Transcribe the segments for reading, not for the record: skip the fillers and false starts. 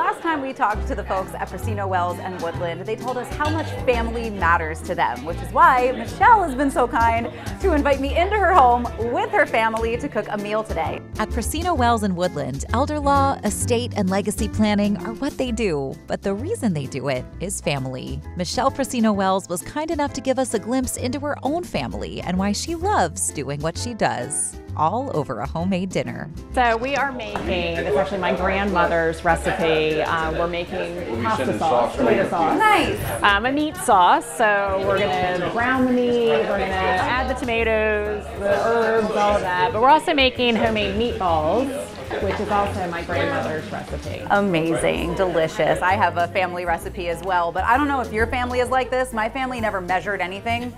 last time we talked to the folks at Procino-Wells and Woodland, they told us how much family matters to them, which is why Michele has been so kind to invite me into her home with her family to cook a meal today. At Procino-Wells and Woodland, elder law, estate, and legacy planning are what they do, but the reason they do it is family. Michele Procino-Wells was kind enough to give us a glimpse into her own family and why she loves doing what she does, all over a homemade dinner. So we are making, it's actually my grandmother's recipe. We're making pasta sauce, tomato sauce. Nice. A meat sauce, so we're gonna brown the meat, we're gonna add the tomatoes, the herbs, all of that. But we're also making homemade meatballs, which is also my grandmother's recipe. Amazing, delicious. I have a family recipe as well, but I don't know if your family is like this. My family never measured anything.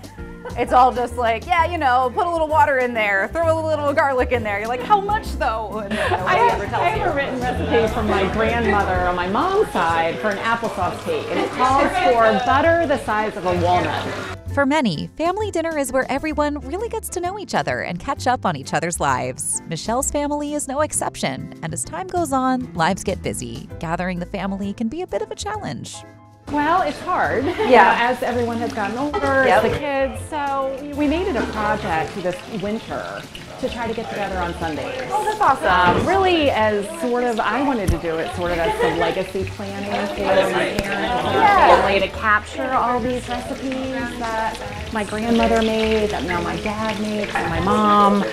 It's all just like, yeah, you know, put a little water in there, throw a little garlic in there. You're like, how much though? And I have a written recipe from my grandmother on my mom's side for an applesauce cake, and it calls for butter the size of a walnut. For many, family dinner is where everyone really gets to know each other and catch up on each other's lives. Michele's family is no exception, and as time goes on, lives get busy. Gathering the family can be a bit of a challenge. Well, it's hard, as everyone has gotten older, the kids, so we made it a project this winter to try to get together on Sundays. Oh, that's awesome. Really as sort of, I wanted to do it sort of as some legacy planning for my parents and our family, to capture all these recipes that my grandmother made, that now my dad makes, and my mom.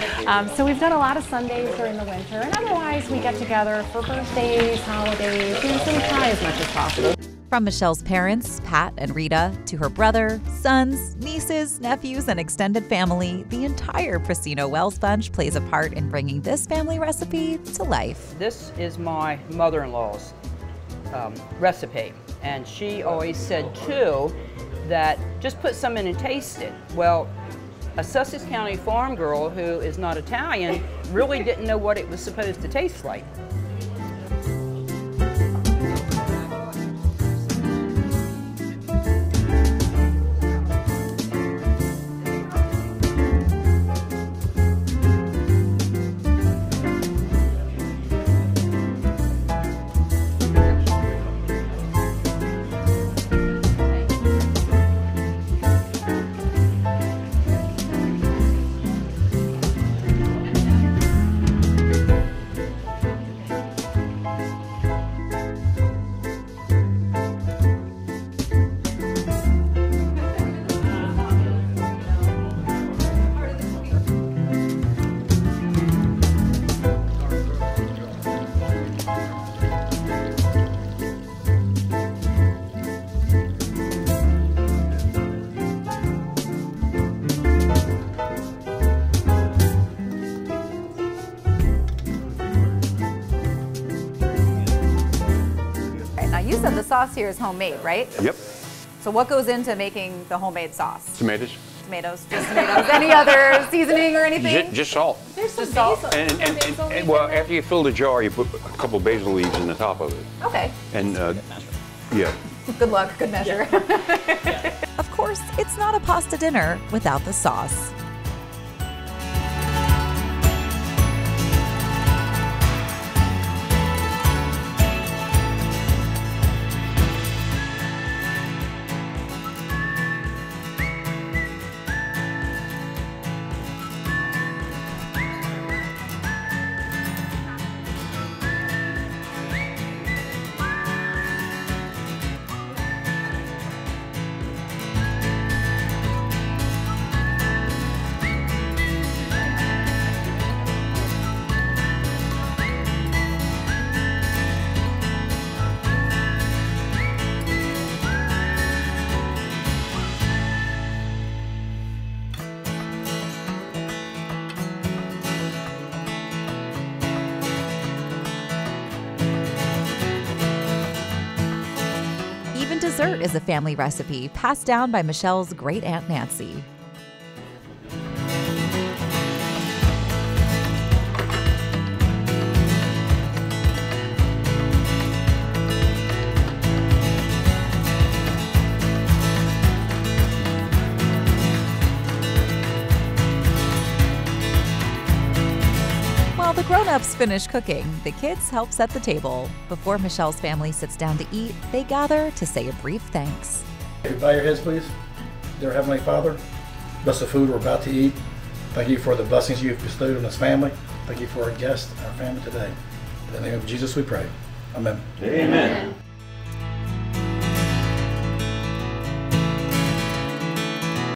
So we've done a lot of Sundays during the winter, and otherwise we get together for birthdays, holidays, so we try as much as possible. From Michele's parents, Pat and Rita, to her brother, sons, nieces, nephews, and extended family, the entire Procino-Wells bunch plays a part in bringing this family recipe to life. This is my mother-in-law's recipe, and she always said, too, that just put some in and taste it. Well, a Sussex County farm girl who is not Italian really didn't know what it was supposed to taste like. You said the sauce here is homemade, right? Yep. So what goes into making the homemade sauce? Tomatoes. Tomatoes, just tomatoes. Any other seasoning or anything? Just salt. There's some salt. basil. And well, after you fill the jar, you put a couple basil leaves in the top of it. Okay. And yeah. Good luck, good measure. Of course, it's not a pasta dinner without the sauce. Even dessert is a family recipe passed down by Michele's great Aunt Nancy. While the grown-ups finish cooking, the kids help set the table. Before Michelle's family sits down to eat, they gather to say a brief thanks. Bow your heads, please. Dear Heavenly Father, bless the food we're about to eat. Thank you for the blessings you've bestowed on this family. Thank you for our guests, our family today. In the name of Jesus we pray. Amen. Amen.